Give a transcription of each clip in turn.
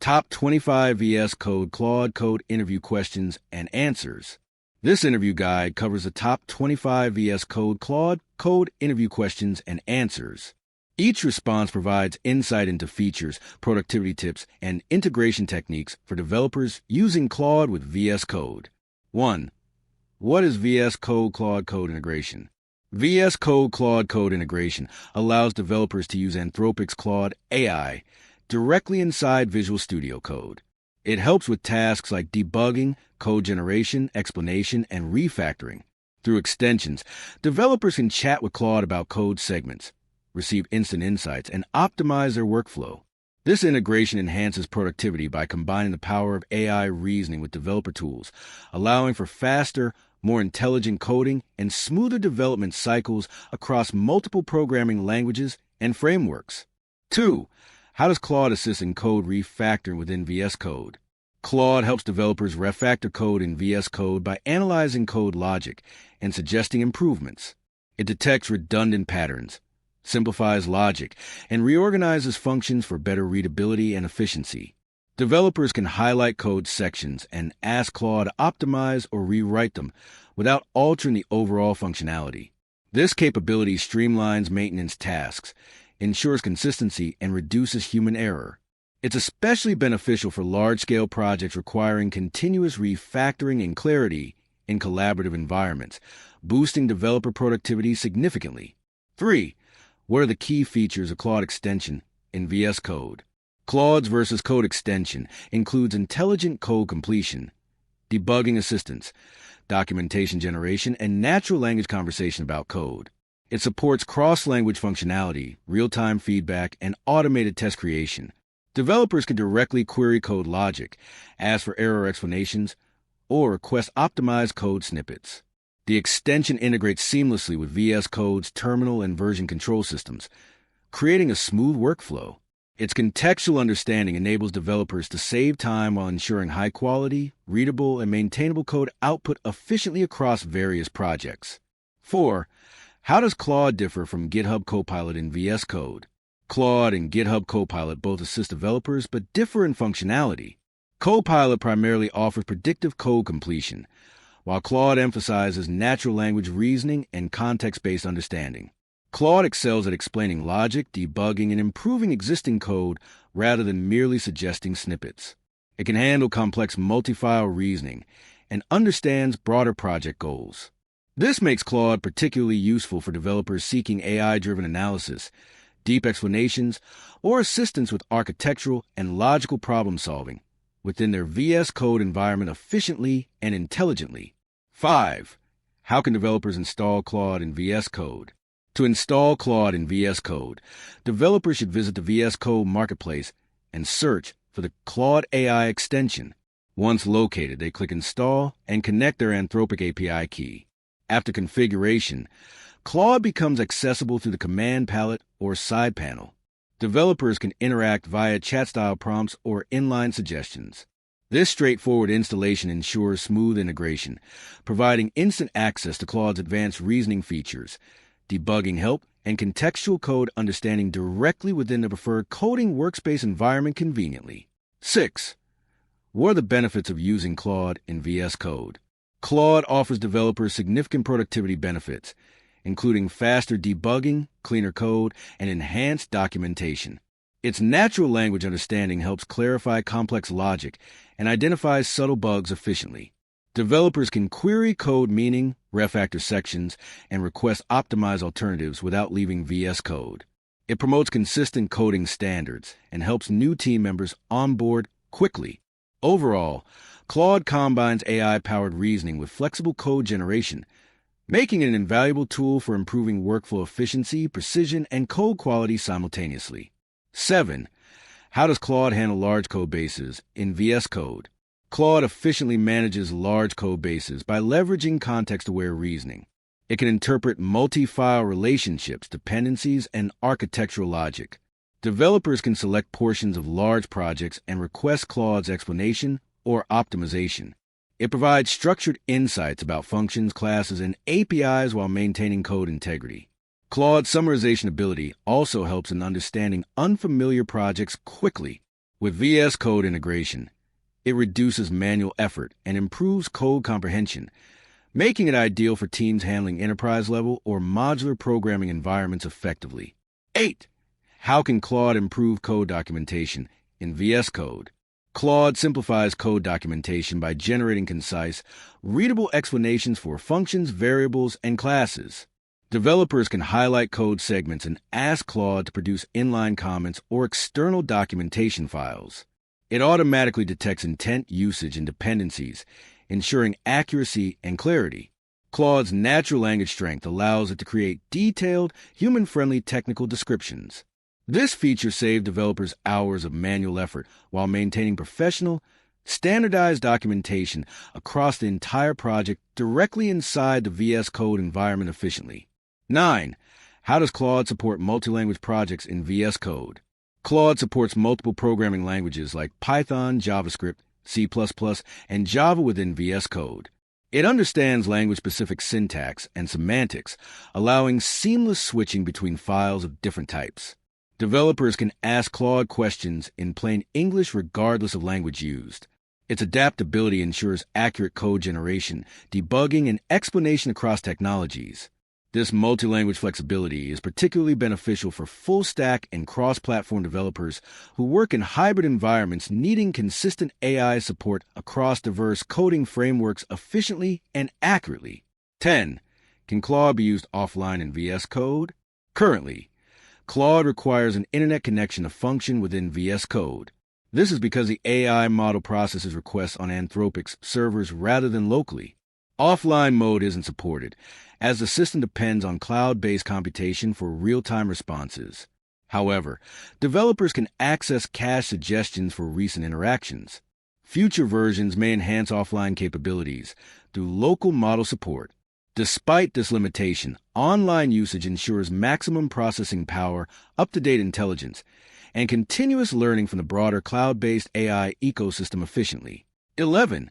Top 25 VS Code Claude Code Interview Questions and Answers. This interview guide covers the top 25 VS Code Claude Code Interview Questions and Answers. Each response provides insight into features, productivity tips, and integration techniques for developers using Claude with VS Code. 1. What is VS Code Claude Code integration? VS Code Claude Code integration allows developers to use Anthropic's Claude AI directly inside Visual Studio Code. It helps with tasks like debugging, code generation, explanation, and refactoring. Through extensions, developers can chat with Claude about code segments, receive instant insights, and optimize their workflow. This integration enhances productivity by combining the power of AI reasoning with developer tools, allowing for faster, more intelligent coding and smoother development cycles across multiple programming languages and frameworks. 2. How does Claude assist in code refactoring within VS Code? Claude helps developers refactor code in VS Code by analyzing code logic and suggesting improvements. It detects redundant patterns, simplifies logic, and reorganizes functions for better readability and efficiency. Developers can highlight code sections and ask Claude to optimize or rewrite them without altering the overall functionality. This capability streamlines maintenance tasks, ensures consistency, and reduces human error. It's especially beneficial for large-scale projects requiring continuous refactoring and clarity in collaborative environments, boosting developer productivity significantly. 3. What are the key features of Claude extension in VS Code? Claude's versus Code extension includes intelligent code completion, debugging assistance, documentation generation, and natural language conversation about code. It supports cross-language functionality, real-time feedback, and automated test creation. Developers can directly query code logic, ask for error explanations, or request optimized code snippets. The extension integrates seamlessly with VS Code's terminal and version control systems, creating a smooth workflow. Its contextual understanding enables developers to save time while ensuring high-quality, readable, and maintainable code output efficiently across various projects. 4. How does Claude differ from GitHub Copilot in VS Code? Claude and GitHub Copilot both assist developers but differ in functionality. Copilot primarily offers predictive code completion, while Claude emphasizes natural language reasoning and context-based understanding. Claude excels at explaining logic, debugging, and improving existing code rather than merely suggesting snippets. It can handle complex multi-file reasoning and understands broader project goals. This makes Claude particularly useful for developers seeking AI-driven analysis, deep explanations, or assistance with architectural and logical problem-solving within their VS Code environment efficiently and intelligently. 5. How can developers install Claude in VS Code? To install Claude in VS Code, developers should visit the VS Code Marketplace and search for the Claude AI extension. Once located, they click Install and connect their Anthropic API key. After configuration, Claude becomes accessible through the command palette or side panel. Developers can interact via chat-style prompts or inline suggestions. This straightforward installation ensures smooth integration, providing instant access to Claude's advanced reasoning features, debugging help, and contextual code understanding directly within the preferred coding workspace environment conveniently. 6. What are the benefits of using Claude in VS Code? Claude offers developers significant productivity benefits, including faster debugging, cleaner code, and enhanced documentation. Its natural language understanding helps clarify complex logic and identifies subtle bugs efficiently. Developers can query code meaning, refactor sections, and request optimized alternatives without leaving VS Code. It promotes consistent coding standards and helps new team members onboard quickly. Overall, Claude combines AI-powered reasoning with flexible code generation, making it an invaluable tool for improving workflow efficiency, precision, and code quality simultaneously. 7. How does Claude handle large code bases in VS Code? Claude efficiently manages large code bases by leveraging context-aware reasoning. It can interpret multi-file relationships, dependencies, and architectural logic. Developers can select portions of large projects and request Claude's explanation or optimization. It provides structured insights about functions, classes, and APIs while maintaining code integrity. Claude's summarization ability also helps in understanding unfamiliar projects quickly. With VS Code integration, it reduces manual effort and improves code comprehension, making it ideal for teams handling enterprise-level or modular programming environments effectively. 8. How can Claude improve code documentation in VS Code? Claude simplifies code documentation by generating concise, readable explanations for functions, variables, and classes. Developers can highlight code segments and ask Claude to produce inline comments or external documentation files. It automatically detects intent, usage, and dependencies, ensuring accuracy and clarity. Claude's natural language strength allows it to create detailed, human-friendly technical descriptions. This feature saved developers hours of manual effort while maintaining professional, standardized documentation across the entire project directly inside the VS Code environment efficiently. 9. How does Claude support multi-language projects in VS Code? Claude supports multiple programming languages like Python, JavaScript, C++, and Java within VS Code. It understands language-specific syntax and semantics, allowing seamless switching between files of different types. Developers can ask Claude questions in plain English regardless of language used. Its adaptability ensures accurate code generation, debugging, and explanation across technologies. This multi-language flexibility is particularly beneficial for full-stack and cross-platform developers who work in hybrid environments needing consistent AI support across diverse coding frameworks efficiently and accurately. 10. Can Claude be used offline in VS Code? Currently, Claude requires an internet connection to function within VS Code. This is because the AI model processes requests on Anthropic's servers rather than locally. Offline mode isn't supported, as the system depends on cloud-based computation for real-time responses. However, developers can access cache suggestions for recent interactions. Future versions may enhance offline capabilities through local model support. Despite this limitation, online usage ensures maximum processing power, up-to-date intelligence, and continuous learning from the broader cloud-based AI ecosystem efficiently. 11.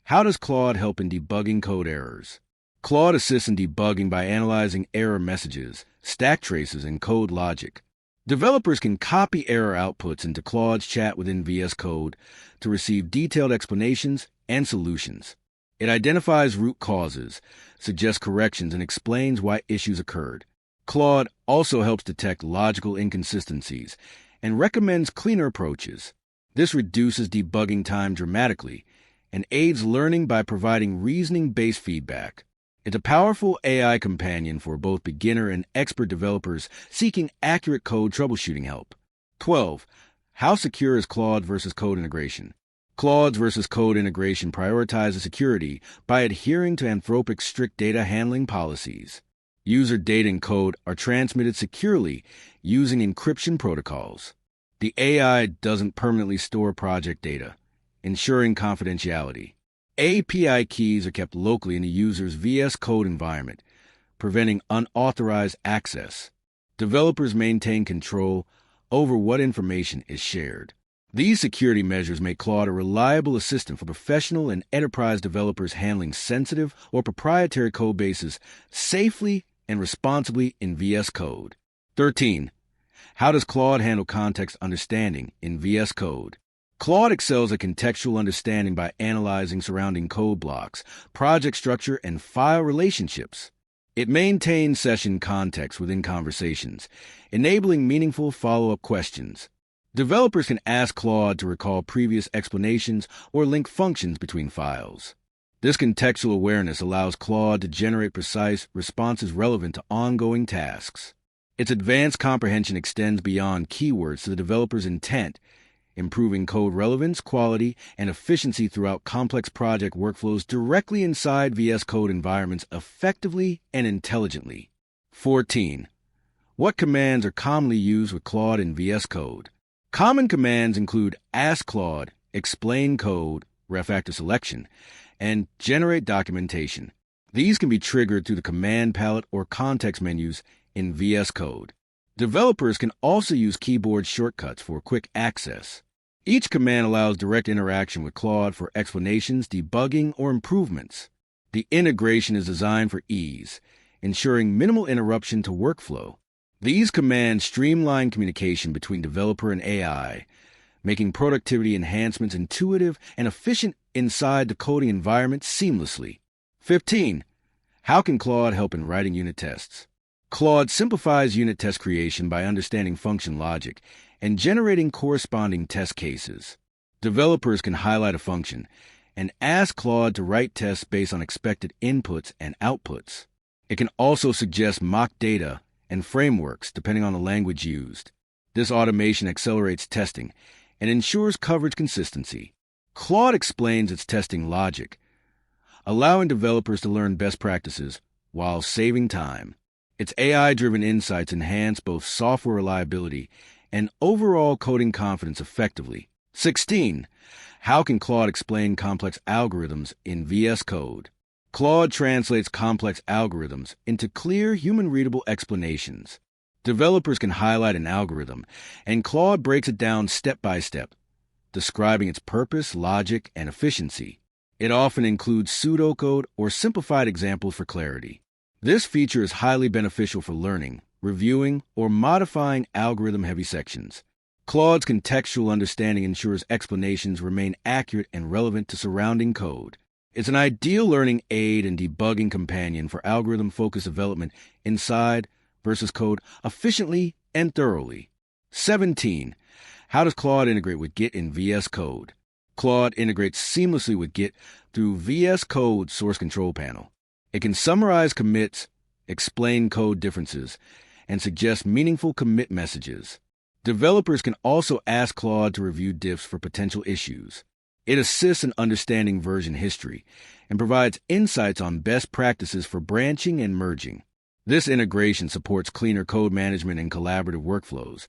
How does Claude help in debugging code errors? Claude assists in debugging by analyzing error messages, stack traces, and code logic. Developers can copy error outputs into Claude's chat within VS Code to receive detailed explanations and solutions. It identifies root causes, suggests corrections, and explains why issues occurred. Claude also helps detect logical inconsistencies and recommends cleaner approaches. This reduces debugging time dramatically and aids learning by providing reasoning-based feedback. It's a powerful AI companion for both beginner and expert developers seeking accurate code troubleshooting help. 12. How secure is Claude versus code integration? Claude versus code integration prioritizes security by adhering to Anthropic's strict data handling policies. User data and code are transmitted securely using encryption protocols. The AI doesn't permanently store project data, ensuring confidentiality. API keys are kept locally in the user's VS Code environment, preventing unauthorized access. Developers maintain control over what information is shared. These security measures make Claude a reliable assistant for professional and enterprise developers handling sensitive or proprietary code bases safely and responsibly in VS Code. 13. How does Claude handle context understanding in VS Code? Claude excels at contextual understanding by analyzing surrounding code blocks, project structure, and file relationships. It maintains session context within conversations, enabling meaningful follow-up questions. Developers can ask Claude to recall previous explanations or link functions between files. This contextual awareness allows Claude to generate precise responses relevant to ongoing tasks. Its advanced comprehension extends beyond keywords to the developer's intent, improving code relevance, quality, and efficiency throughout complex project workflows directly inside VS Code environments effectively and intelligently. 14. What commands are commonly used with Claude in VS Code? Common commands include ask Claude, explain code, refactor selection, and generate documentation. These can be triggered through the command palette or context menus in VS Code. Developers can also use keyboard shortcuts for quick access. Each command allows direct interaction with Claude for explanations, debugging, or improvements. The integration is designed for ease, ensuring minimal interruption to workflow. These commands streamline communication between developer and AI, making productivity enhancements intuitive and efficient inside the coding environment seamlessly. 15. How can Claude help in writing unit tests? Claude simplifies unit test creation by understanding function logic and generating corresponding test cases. Developers can highlight a function and ask Claude to write tests based on expected inputs and outputs. It can also suggest mock data and frameworks depending on the language used. This automation accelerates testing and ensures coverage consistency. Claude explains its testing logic, allowing developers to learn best practices while saving time. Its AI-driven insights enhance both software reliability and overall coding confidence effectively. 16. How can Claude explain complex algorithms in VS Code? Claude translates complex algorithms into clear, human-readable explanations. Developers can highlight an algorithm, and Claude breaks it down step by step, describing its purpose, logic, and efficiency. It often includes pseudocode or simplified examples for clarity. This feature is highly beneficial for learning, reviewing, or modifying algorithm-heavy sections. Claude's contextual understanding ensures explanations remain accurate and relevant to surrounding code. It's an ideal learning aid and debugging companion for algorithm-focused development inside versus code efficiently and thoroughly. 17. How does Claude integrate with Git in VS Code? Claude integrates seamlessly with Git through VS Code's source control panel. It can summarize commits, explain code differences, and suggest meaningful commit messages. Developers can also ask Claude to review diffs for potential issues. It assists in understanding version history and provides insights on best practices for branching and merging. This integration supports cleaner code management and collaborative workflows,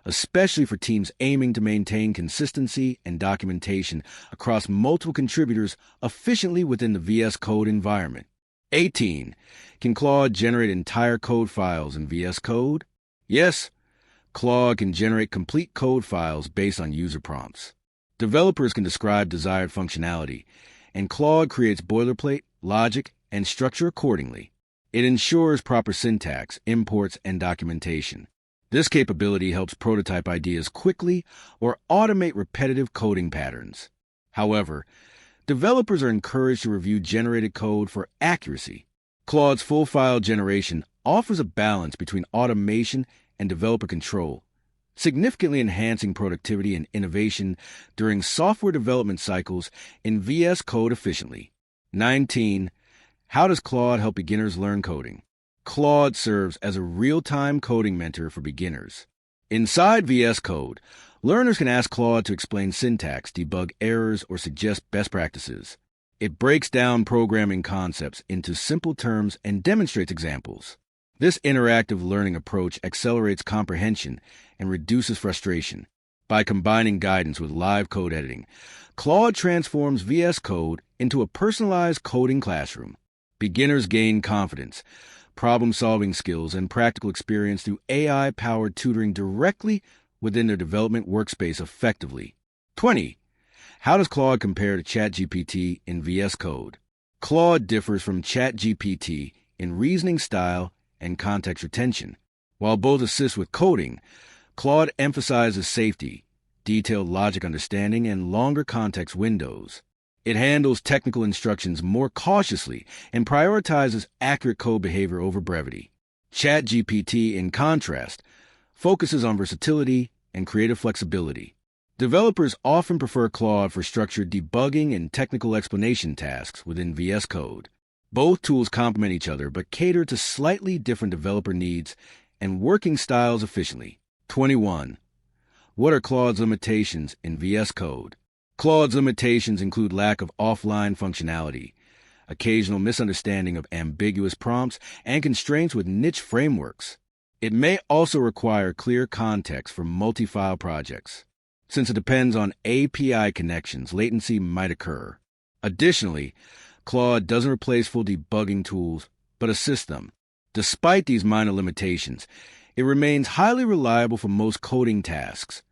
especially for teams aiming to maintain consistency and documentation across multiple contributors efficiently within the VS Code environment. 18. Can Claude generate entire code files in VS Code? Yes, Claude can generate complete code files based on user prompts. Developers can describe desired functionality, and Claude creates boilerplate, logic, and structure accordingly. It ensures proper syntax, imports, and documentation. This capability helps prototype ideas quickly or automate repetitive coding patterns. However, developers are encouraged to review generated code for accuracy. Claude's full file generation offers a balance between automation and developer control, significantly enhancing productivity and innovation during software development cycles in VS Code efficiently. 19. How does Claude help beginners learn coding? Claude serves as a real-time coding mentor for beginners. Inside VS Code, learners can ask Claude to explain syntax, debug errors, or suggest best practices. It breaks down programming concepts into simple terms and demonstrates examples. This interactive learning approach accelerates comprehension and reduces frustration. By combining guidance with live code editing, Claude transforms VS Code into a personalized coding classroom. Beginners gain confidence, problem-solving skills, and practical experience through AI-powered tutoring directly within their development workspace effectively. 20. How does Claude compare to ChatGPT in VS Code? Claude differs from ChatGPT in reasoning style and context retention. While both assist with coding, Claude emphasizes safety, detailed logic understanding, and longer context windows. It handles technical instructions more cautiously and prioritizes accurate code behavior over brevity. ChatGPT, in contrast, focuses on versatility and creative flexibility. Developers often prefer Claude for structured debugging and technical explanation tasks within VS Code. Both tools complement each other but cater to slightly different developer needs and working styles efficiently. 21. What are Claude's limitations in VS Code? Claude's limitations include lack of offline functionality, occasional misunderstanding of ambiguous prompts, and constraints with niche frameworks. It may also require clear context for multi-file projects. Since it depends on API connections, latency might occur. Additionally, Claude doesn't replace full debugging tools, but assists them. Despite these minor limitations, it remains highly reliable for most coding tasks,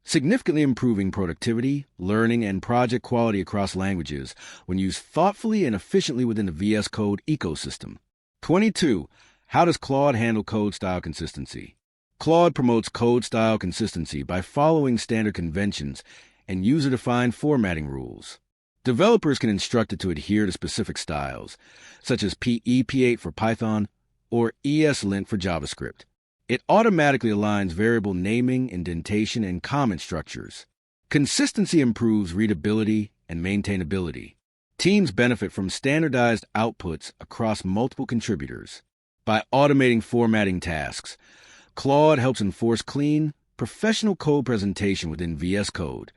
significantly improving productivity, learning, and project quality across languages when used thoughtfully and efficiently within the VS Code ecosystem. 22. How does Claude handle code style consistency? Claude promotes code style consistency by following standard conventions and user-defined formatting rules. Developers can instruct it to adhere to specific styles, such as PEP8 for Python or ESLint for JavaScript. It automatically aligns variable naming, indentation, and comment structures. Consistency improves readability and maintainability. Teams benefit from standardized outputs across multiple contributors. By automating formatting tasks, Claude helps enforce clean, professional code presentation within VS Code,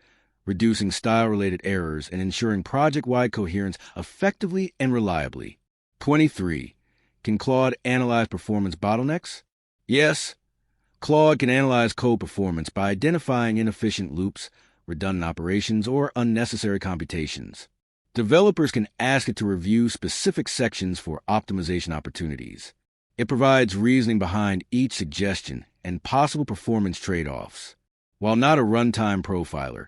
reducing style-related errors and ensuring project-wide coherence effectively and reliably. 23. Can Claude analyze performance bottlenecks? Yes. Claude can analyze code performance by identifying inefficient loops, redundant operations, or unnecessary computations. Developers can ask it to review specific sections for optimization opportunities. It provides reasoning behind each suggestion and possible performance trade-offs. While not a runtime profiler,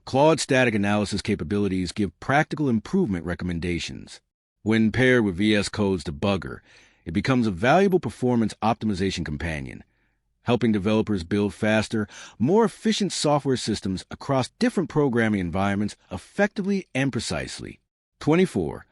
Claude's static analysis capabilities give practical improvement recommendations. When paired with VS Code's debugger, it becomes a valuable performance optimization companion, helping developers build faster, more efficient software systems across different programming environments effectively and precisely. 24.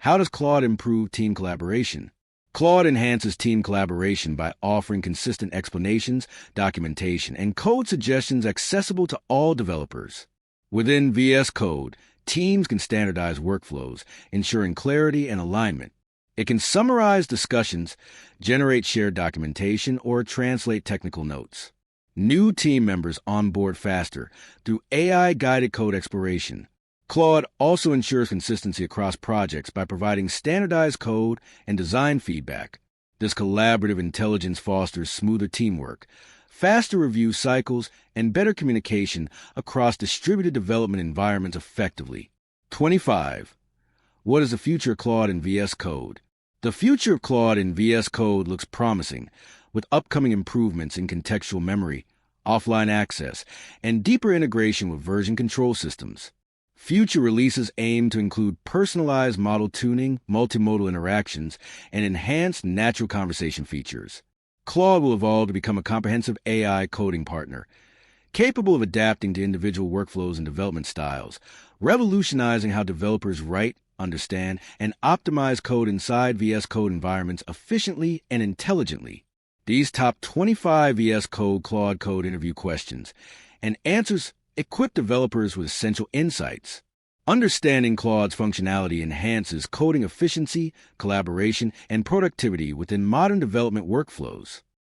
How does Claude improve team collaboration? Claude enhances team collaboration by offering consistent explanations, documentation, and code suggestions accessible to all developers. Within VS Code, teams can standardize workflows, ensuring clarity and alignment. It can summarize discussions, generate shared documentation, or translate technical notes. New team members onboard faster through AI-guided code exploration. Claude also ensures consistency across projects by providing standardized code and design feedback. This collaborative intelligence fosters smoother teamwork, faster review cycles, and better communication across distributed development environments effectively. 25. What is the future of Claude in VS Code? The future of Claude in VS Code looks promising, with upcoming improvements in contextual memory, offline access, and deeper integration with version control systems. Future releases aim to include personalized model tuning, multimodal interactions, and enhanced natural conversation features. Claude will evolve to become a comprehensive AI coding partner, capable of adapting to individual workflows and development styles, revolutionizing how developers write, understand, and optimize code inside VS Code environments efficiently and intelligently. These top 25 VS Code Claude Code interview questions and answers equip developers with essential insights. Understanding Claude's functionality enhances coding efficiency, collaboration, and productivity within modern development workflows.